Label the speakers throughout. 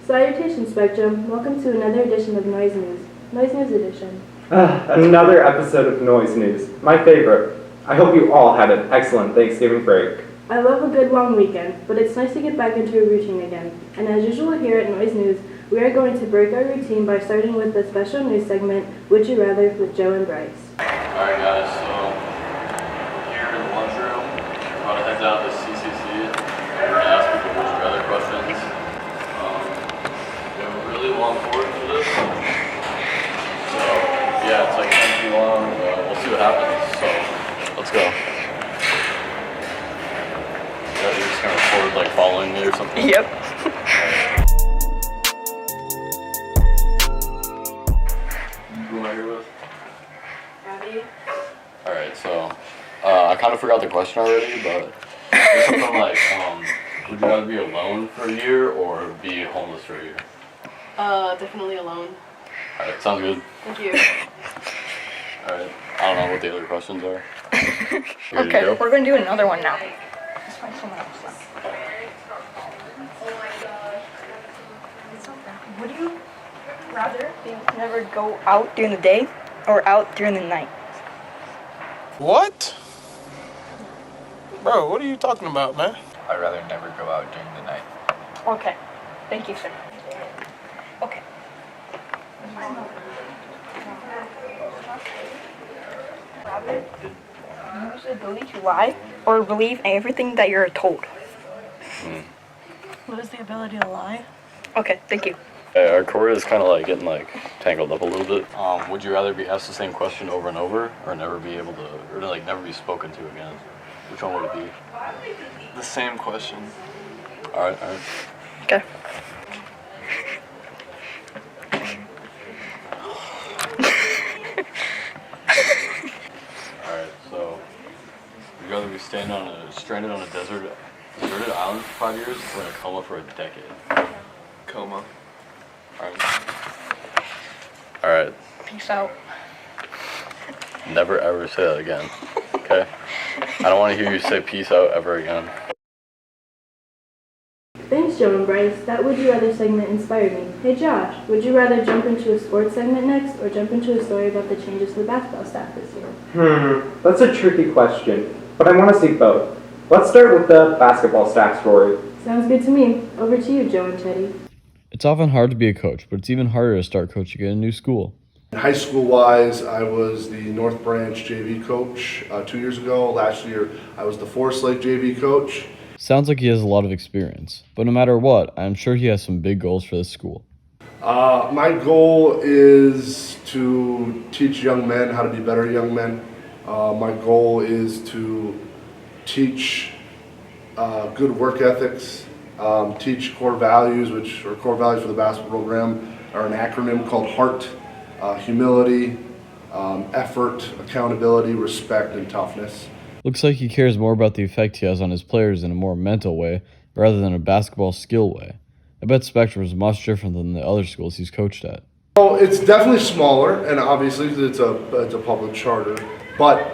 Speaker 1: Salutations, Spectrum. Welcome to another edition of Noise News. Noise News Edition.
Speaker 2: Another episode of Noise News. My favorite. I hope you all had an excellent Thanksgiving break.
Speaker 1: I love a good long weekend, but it's nice to get back into a routine again. And as usual here at Noise News, we are going to break our routine by starting with the special news segment, Would You Rather, with Joe and Bryce.
Speaker 3: Alright guys, so here in the lunchroom, we're about to head down to CCC. We're going to ask people Would You Rather questions. We have a really long board for this. So yeah, it's like 10 feet long. We'll see what happens. So let's go. Yeah, you're just going to record like following me or something?
Speaker 4: Yep.
Speaker 3: Who am I here with?
Speaker 1: Abby?
Speaker 3: Alright, so I kind of forgot the question already, but it's something like, would you rather be alone for a year or be homeless for a year?
Speaker 5: Definitely alone.
Speaker 3: Alright, sounds good.
Speaker 5: Thank you.
Speaker 3: Alright, I don't know what the other questions are. You ready to
Speaker 4: Okay,
Speaker 3: go?
Speaker 4: we're gonna do another one now. Let's find someone else. Would you rather never go out during the day or out during the night?
Speaker 6: What? Bro, what are you talking about, man?
Speaker 7: I'd rather never go out during the night.
Speaker 4: Okay, thank you, sir. Okay. Rather use the ability to lie or believe everything that you're told.
Speaker 5: What is the ability to lie?
Speaker 4: Okay, thank you.
Speaker 3: Hey, our core is kind of like getting like tangled up a little bit. Would you rather be asked the same question over and over or never be able to, or like never be spoken to again? Which one would it be?
Speaker 6: The same question.
Speaker 3: Alright.
Speaker 4: Okay.
Speaker 3: Alright, so would you rather be stranded on a deserted island for 5 years or in a coma for a decade?
Speaker 6: Coma.
Speaker 3: Alright.
Speaker 4: Peace out.
Speaker 3: Never ever say that again. Okay? I don't want to hear you say peace out ever again.
Speaker 1: Thanks, Joe and Bryce. That Would You Rather segment inspired me. Hey Josh, would you rather jump into a sports segment next or jump into a story about the changes to the basketball staff this year?
Speaker 2: That's a tricky question, but I want to see both. Let's start with the basketball staff story.
Speaker 1: Sounds good to me. Over to you, Joe and Teddy.
Speaker 8: It's often hard to be a coach, but it's even harder to start coaching at a new school.
Speaker 9: High school-wise, I was the North Branch JV coach 2 years ago. Last year, I was the Forest Lake JV coach.
Speaker 8: Sounds like he has a lot of experience, but no matter what, I'm sure he has some big goals for this school.
Speaker 9: My goal is to teach young men how to be better young men. My goal is to teach good work ethics, teach core values, which are core values for the basketball program, are an acronym called HEART. Humility, effort, accountability, respect, and toughness.
Speaker 8: Looks like he cares more about the effect he has on his players in a more mental way rather than a basketball skill way. I bet Spectrum is much different than the other schools he's coached at.
Speaker 9: So it's definitely smaller, and obviously it's a public charter. But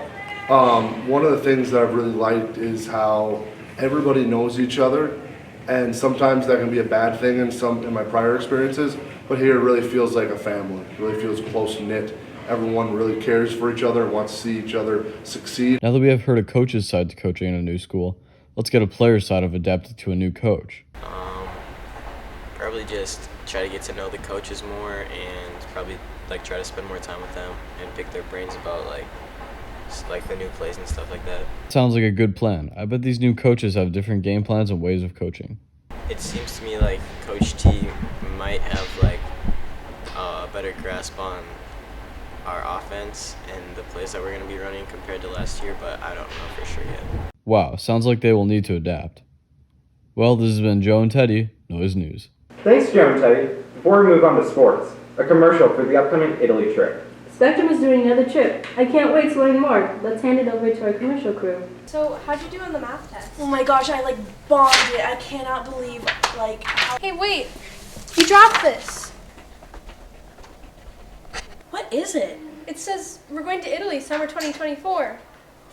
Speaker 9: one of the things that I've really liked is how everybody knows each other, and sometimes that can be a bad thing in my prior experiences. But here it really feels like a family. It really feels close-knit. Everyone really cares for each other and wants to see each other succeed.
Speaker 8: Now that we have heard a coach's side to coaching in a new school, let's get a player's side of adapting to a new coach.
Speaker 7: Probably just try to get to know the coaches more and probably like try to spend more time with them and pick their brains about like the new plays and stuff like that.
Speaker 8: Sounds like a good plan. I bet these new coaches have different game plans and ways of coaching.
Speaker 7: It seems to me like Coach T might have like a better grasp on our offense and the plays that we're going to be running compared to last year, but I don't know for sure yet.
Speaker 8: Wow, sounds like they will need to adapt. Well, this has been Joe and Teddy, Noise News.
Speaker 2: Thanks, Joe and Teddy. Before we move on to sports, a commercial for the upcoming Italy trip.
Speaker 1: Spectrum is doing another trip. I can't wait to learn more. Let's hand it over to our commercial crew.
Speaker 5: So, how'd you do on the math test?
Speaker 10: Oh my gosh, I bombed it. I cannot believe how.
Speaker 5: Hey, wait! You dropped this!
Speaker 10: What is it?
Speaker 5: It says we're going to Italy summer 2024.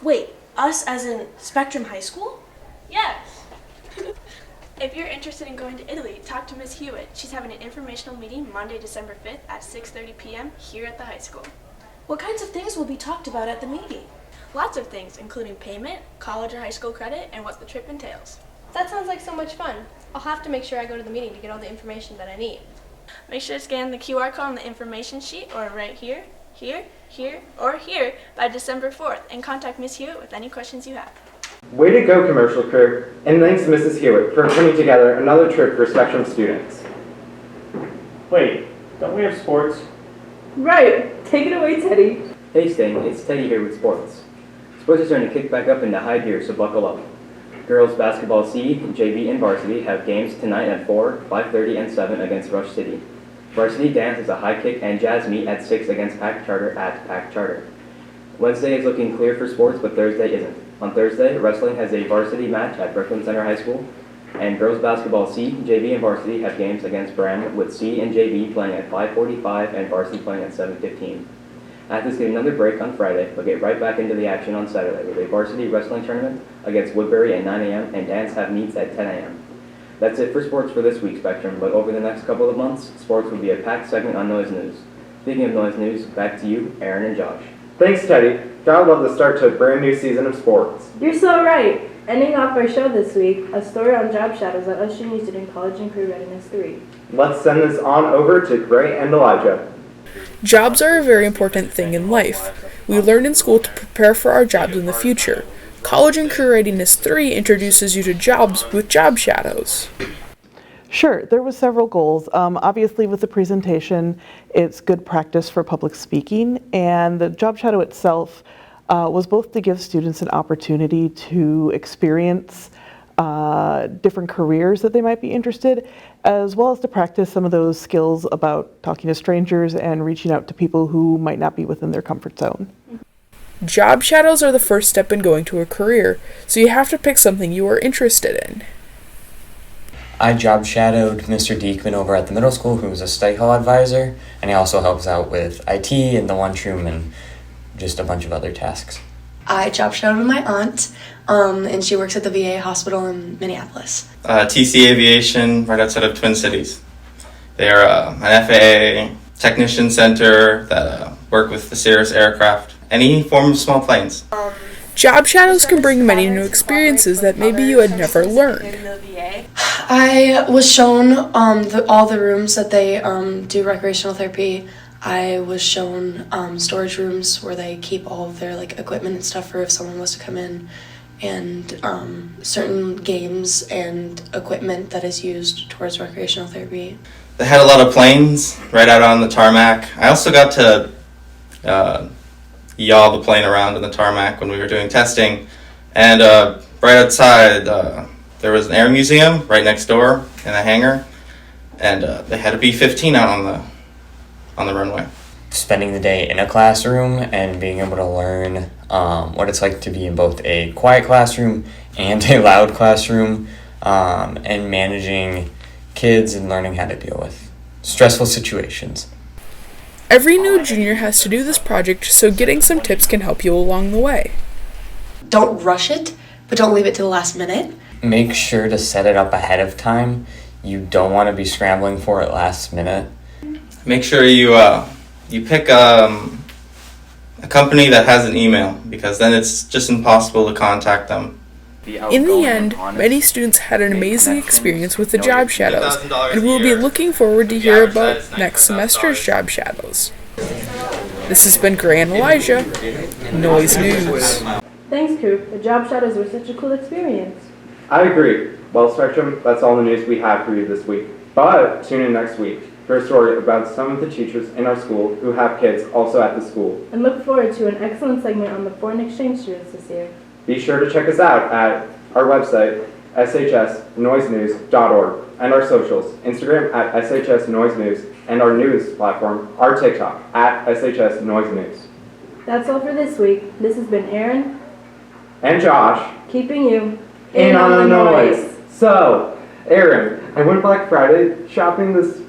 Speaker 10: Wait, us as in Spectrum High School?
Speaker 5: Yes.
Speaker 10: If you're interested in going to Italy, talk to Miss Hewitt. She's having an informational meeting Monday, December 5th at 6:30 p.m. here at the high school.
Speaker 4: What kinds of things will be talked about at the meeting?
Speaker 10: Lots of things, including payment, college or high school credit, and what the trip entails.
Speaker 5: That sounds like so much fun. I'll have to make sure I go to the meeting to get all the information that I need.
Speaker 10: Make sure to scan the QR code on the information sheet or right here, here, here, or here by December 4th and contact Miss Hewitt with any questions you have.
Speaker 2: Way to go, commercial crew, and thanks to Mrs. Hewitt for putting together another trip for Spectrum students.
Speaker 11: Wait, don't we have sports?
Speaker 1: Right. Take it away, Teddy.
Speaker 12: Hey Sting, it's Teddy here with sports. Sports is starting to kick back up into high gear, so buckle up. Girls basketball C, JV, and varsity have games tonight at 4, 5:30, and 7 against Rush City. Varsity dance is a high kick and jazz meet at 6 against Pack Charter at Pack Charter. Wednesday is looking clear for sports, but Thursday isn't. On Thursday, wrestling has a varsity match at Brooklyn Center High School, and girls basketball C, JV, and varsity have games against Bram, with C and JV playing at 5:45 and varsity playing at 7:15. Athletes get another break on Friday, but get right back into the action on Saturday with a varsity wrestling tournament against Woodbury at 9 a.m. and dance have meets at 10 a.m. That's it for sports for this week, Spectrum, but over the next couple of months, sports will be a packed segment on Noise News. Speaking of Noise News, back to you, Aaron and Josh.
Speaker 2: Thanks, Teddy. Gotta love the start to a brand new season of sports.
Speaker 1: You're so right. Ending off our show this week, a story on job shadows at USU did in College and Career Readiness 3.
Speaker 2: Let's send this on over to Gray and Elijah.
Speaker 13: Jobs are a very important thing in life. We learn in school to prepare for our jobs in the future. College and Career Readiness 3 introduces you to jobs with job shadows.
Speaker 14: Sure, there was several goals. Obviously with the presentation, it's good practice for public speaking, and the job shadow itself was both to give students an opportunity to experience different careers that they might be interested, as well as to practice some of those skills about talking to strangers and reaching out to people who might not be within their comfort zone.
Speaker 13: Job shadows are the first step in going to a career, so you have to pick something you are interested in.
Speaker 7: I job shadowed Mr. Diekman over at the middle school, who was a study hall advisor, and he also helps out with IT and the lunchroom and just a bunch of other tasks.
Speaker 15: I job shadowed with my aunt, and she works at the VA hospital in Minneapolis.
Speaker 16: TC Aviation, right outside of Twin Cities. They're an FAA technician center that work with the Cirrus aircraft, any form of small planes.
Speaker 13: Job shadows can bring many new experiences that maybe you had never learned.
Speaker 15: I was shown all the rooms that they do recreational therapy. I was shown storage rooms where they keep all of their equipment and stuff for if someone was to come in, and certain games and equipment that is used towards recreational therapy.
Speaker 16: They had a lot of planes right out on the tarmac. I also got to yaw the plane around in the tarmac when we were doing testing, and right outside there was an air museum right next door in a hangar, and they had a B-15 out on the runway.
Speaker 7: Spending the day in a classroom and being able to learn what it's like to be in both a quiet classroom and a loud classroom, and managing kids and learning how to deal with stressful situations.
Speaker 13: Every new junior has to do this project, so getting some tips can help you along the way.
Speaker 15: Don't rush it, but don't leave it to the last minute.
Speaker 7: Make sure to set it up ahead of time. You don't want to be scrambling for it last minute.
Speaker 16: Make sure you pick a company that has an email, because then it's just impossible to contact them.
Speaker 13: In the end, many students had an amazing experience with the job shadows, and we'll be looking forward to hear about next semester's job shadows. This has been Gray and Elijah, Noise News.
Speaker 1: Thanks, crew. The job shadows were such a cool experience.
Speaker 2: I agree. Well, Spectrum, that's all the news we have for you this week. But tune in next week for a story about some of the teachers in our school who have kids also at the school.
Speaker 1: And look forward to an excellent segment on the foreign exchange students this year.
Speaker 2: Be sure to check us out at our website, shsnoisenews.org, and our socials, Instagram at shsnoisenews, and our news platform, our TikTok, at shsnoisenews.
Speaker 1: That's all for this week. This has been Aaron
Speaker 2: and Josh,
Speaker 1: keeping you
Speaker 2: in on the noise. So, Aaron, I went Black Friday shopping this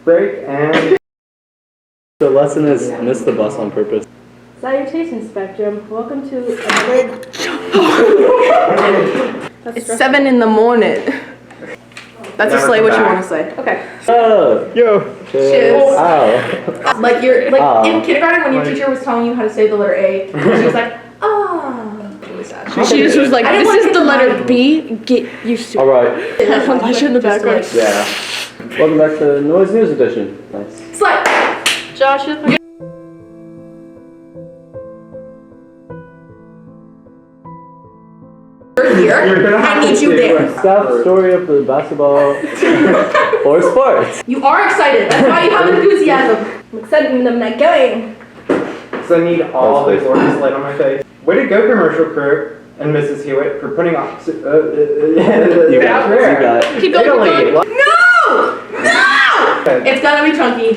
Speaker 2: break, and
Speaker 11: The lesson is miss the bus on purpose.
Speaker 1: Salutations, Spectrum. Welcome to another...
Speaker 17: It's 7 in the morning. That's
Speaker 2: Never
Speaker 17: just like
Speaker 2: come
Speaker 17: what you
Speaker 2: back.
Speaker 17: want to say. Okay.
Speaker 11: Yo.
Speaker 17: Shiz.
Speaker 11: Ow.
Speaker 17: Like you're like in kindergarten when your teacher was telling you how to say the letter A, she was like, oh. Really sad.
Speaker 1: She just was like,
Speaker 17: I didn't
Speaker 1: this
Speaker 17: wanna
Speaker 1: is
Speaker 17: hit
Speaker 1: the
Speaker 17: the
Speaker 1: letter
Speaker 17: mic.
Speaker 1: B. Get used to it.
Speaker 11: All right.
Speaker 1: Have Elijah in the
Speaker 17: Just to,
Speaker 1: background.
Speaker 17: like-
Speaker 2: Yeah.
Speaker 11: Welcome back to Noise News Edition. Nice.
Speaker 17: Slut.
Speaker 1: Josh,
Speaker 17: You're here. I need you there.
Speaker 11: Staff story of the basketball or sports.
Speaker 17: You are excited. That's why you have enthusiasm.
Speaker 1: I'm excited when I'm not going.
Speaker 2: So I need all the glorious light on my face. Way to go, commercial crew and Mrs. Hewitt, for putting on.
Speaker 11: You got it. You got it.
Speaker 17: Keep going.
Speaker 2: Italy.
Speaker 17: No! No! It's gonna be chunky.